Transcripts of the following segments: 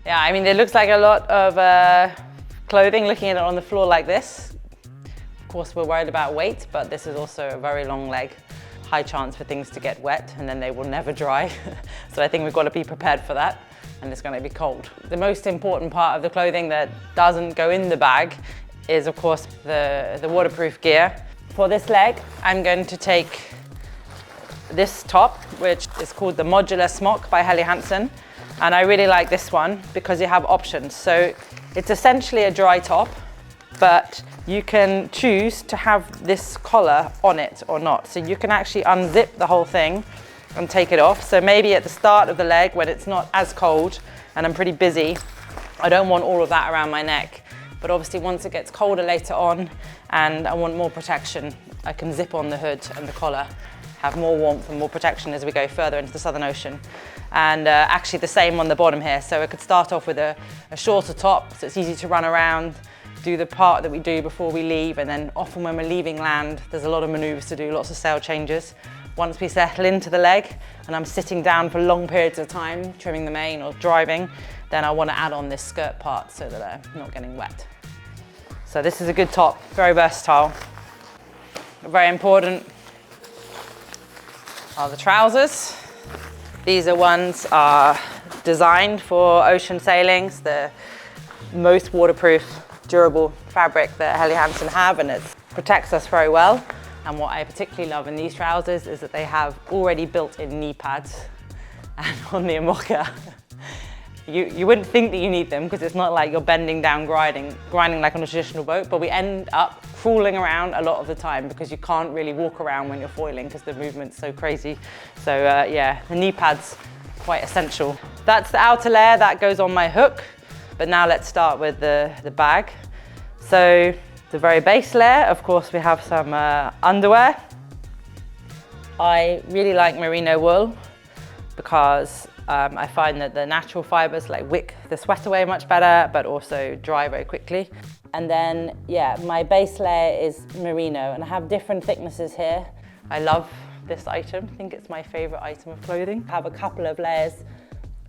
Yeah, I mean, it looks like a lot of clothing looking at it on the floor like this. Of course, we're worried about weight, but this is also a very long leg. High chance for things to get wet and then they will never dry. So I think we've got to be prepared for that, and it's going to be cold. The most important part of the clothing that doesn't go in the bag is, of course, the waterproof gear. For this leg, I'm going to take this top, which is called the Modular Smock by Helly Hansen. And I really like this one because you have options. So it's essentially a dry top, but you can choose to have this collar on it or not. So you can actually unzip the whole thing and take it off. So maybe at the start of the leg when it's not as cold and I'm pretty busy, I don't want all of that around my neck. But obviously once it gets colder later on and I want more protection, I can zip on the hood and the collar, have more warmth and more protection as we go further into the Southern Ocean. And actually the same on the bottom here. So it could start off with a shorter top, so it's easy to run around, do the part that we do before we leave, and then often when we're leaving land, there's a lot of maneuvers to do, lots of sail changes. Once we settle into the leg and I'm sitting down for long periods of time, trimming the mane or driving, then I want to add on this skirt part so that I'm not getting wet. So this is a good top, very versatile. Very important are the trousers. These are ones designed for ocean sailings, the most waterproof, durable fabric that Helly Hansen have, and it protects us very well. And what I particularly love in these trousers is that they have already built-in knee pads. And on the Amoka, you wouldn't think that you need them because it's not like you're bending down grinding like on a traditional boat, but we end up crawling around a lot of the time because you can't really walk around when you're foiling because the movement's so crazy. So yeah, the knee pads, quite essential. That's the outer layer, that goes on my hook. But now let's start with the bag. So the very base layer, of course, we have some underwear. I really like merino wool because I find that the natural fibers like wick the sweat away much better, but also dry very quickly. And then, yeah, my base layer is merino, and I have different thicknesses here. I love this item. I think it's my favorite item of clothing. I have a couple of layers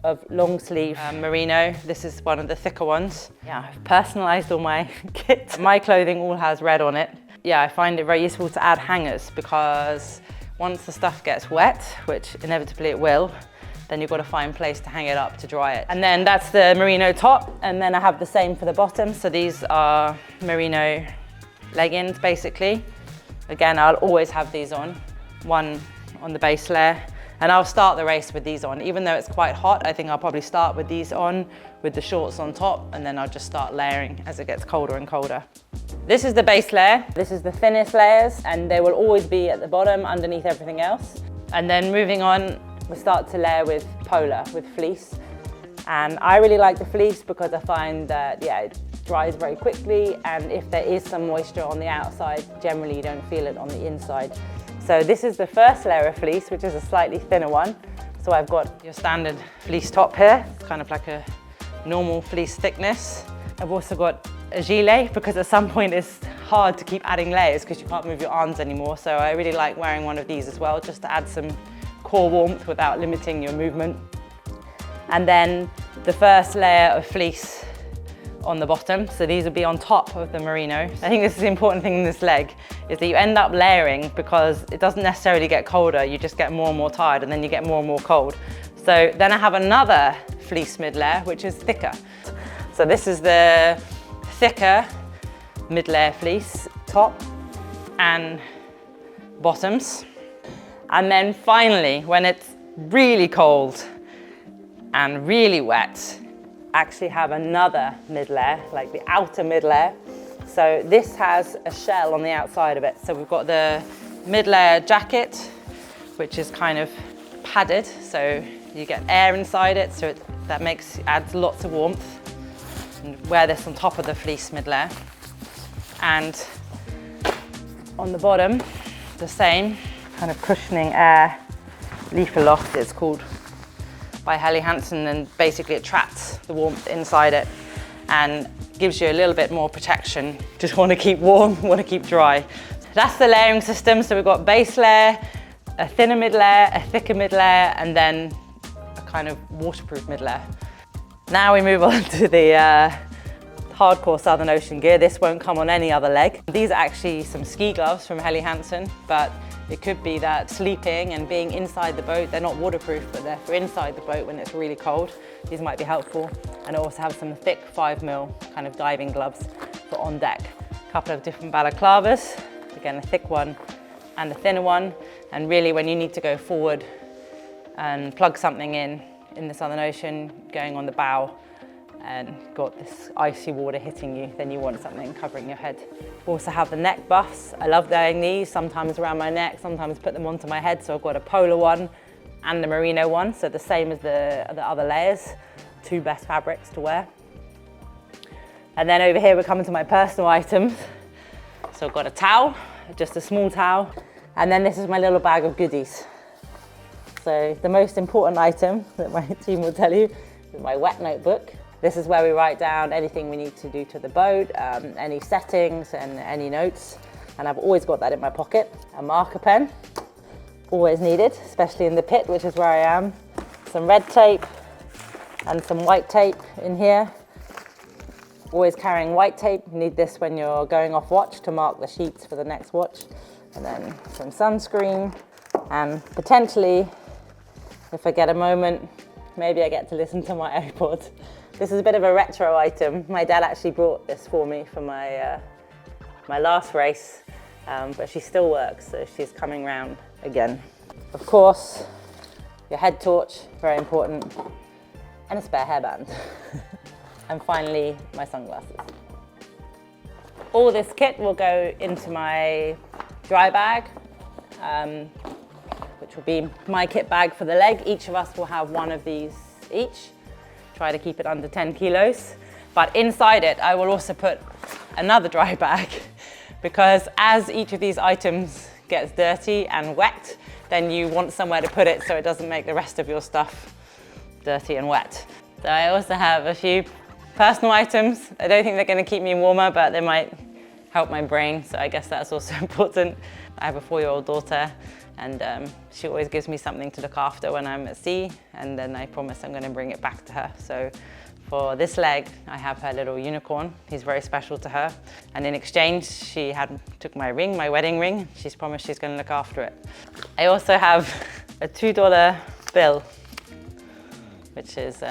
of long sleeve merino. This is one of the thicker ones. Yeah, I've personalized all my kit. My clothing all has red on it. Yeah, I find it very useful to add hangers because once the stuff gets wet, which inevitably it will, then you've got to find a place to hang it up to dry it. And then that's the merino top, and then I have the same for the bottom. So these are merino leggings, basically. Again, I'll always have these on, one on the base layer, and I'll start the race with these on. Even though it's quite hot, I think I'll probably start with these on, with the shorts on top, and then I'll just start layering as it gets colder and colder. This is the base layer. This is the thinnest layers, and they will always be at the bottom underneath everything else. And then moving on, we start to layer with polar, with fleece. And I really like the fleece because I find that, yeah, it dries very quickly, and if there is some moisture on the outside, generally you don't feel it on the inside. So this is the first layer of fleece, which is a slightly thinner one. So I've got your standard fleece top here. It's kind of like a normal fleece thickness. I've also got a gilet because at some point it's hard to keep adding layers because you can't move your arms anymore. So I really like wearing one of these as well, just to add some core warmth without limiting your movement. And then the first layer of fleece on the bottom. So these will be on top of the merino. I think this is the important thing in this leg, is that you end up layering because it doesn't necessarily get colder, you just get more and more tired and then you get more and more cold. So then I have another fleece mid-layer, which is thicker. So this is the thicker mid-layer fleece, top and bottoms. And then finally, when it's really cold and really wet, actually have another mid-layer, like the outer mid-layer. So this has a shell on the outside of it. So we've got the mid-layer jacket, which is kind of padded, so you get air inside it, so that adds lots of warmth. And wear this on top of the fleece mid-layer. And on the bottom, the same kind of cushioning air leaf aloft, it's called, by Helly Hansen, and basically it traps the warmth inside it and gives you a little bit more protection. Just want to keep warm, want to keep dry. That's the layering system. So we've got base layer, a thinner mid layer, a thicker mid layer, and then a kind of waterproof mid layer. Now we move on to the hardcore Southern Ocean gear. This won't come on any other leg. These are actually some ski gloves from Helly Hansen, but it could be that sleeping and being inside the boat, they're not waterproof, but they're for inside the boat when it's really cold. These might be helpful. And I also have some thick 5mm kind of diving gloves for on deck. A couple of different balaclavas, again, a thick one and a thinner one. And really when you need to go forward and plug something in the Southern Ocean, going on the bow, and got this icy water hitting you, then you want something covering your head. We also have the neck buffs. I love wearing these, sometimes around my neck, sometimes put them onto my head. So I've got a polar one and the merino one, so the same as the other layers, two best fabrics to wear. And then over here we're coming to my personal items. So I've got a towel, just a small towel, and then this is my little bag of goodies. So the most important item that my team will tell you is my wet notebook. This is where we write down anything we need to do to the boat, any settings and any notes. And I've always got that in my pocket. A marker pen, always needed, especially in the pit, which is where I am. Some red tape and some white tape in here. Always carrying white tape. You need this when you're going off watch to mark the sheets for the next watch. And then some sunscreen, and potentially, if I get a moment, maybe I get to listen to my iPod. This is a bit of a retro item. My dad actually brought this for me for my, my last race, but she still works, so she's coming round again. Of course, your head torch, very important, and a spare hairband. And finally, my sunglasses. All this kit will go into my dry bag, which will be my kit bag for the leg. Each of us will have one of these each. Try to keep it under 10 kilos. But inside it, I will also put another dry bag, because as each of these items gets dirty and wet, then you want somewhere to put it so it doesn't make the rest of your stuff dirty and wet. So I also have a few personal items. I don't think they're going to keep me warmer, but they might help my brain, so I guess that's also important. I have a 4-year-old daughter, and she always gives me something to look after when I'm at sea, and then I promise I'm going to bring it back to her. So for this leg, I have her little unicorn. He's very special to her, and in exchange, she took my ring, my wedding ring. She's promised she's going to look after it. I also have a $2 bill, which is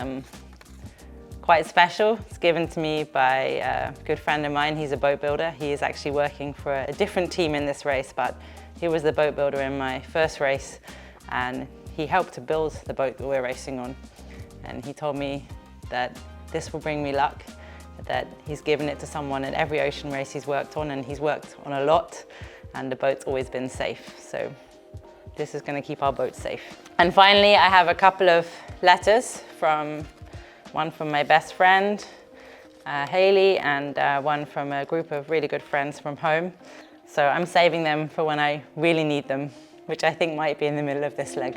quite special. It's given to me by a good friend of mine. He's a boat builder. He is actually working for a different team in this race, but he was the boat builder in my first race, and he helped to build the boat that we're racing on. And he told me that this will bring me luck, that he's given it to someone in every ocean race he's worked on, and he's worked on a lot, and the boat's always been safe. So this is going to keep our boat safe. And finally, I have a couple of letters, one from my best friend, Haley, and one from a group of really good friends from home. So I'm saving them for when I really need them, which I think might be in the middle of this leg.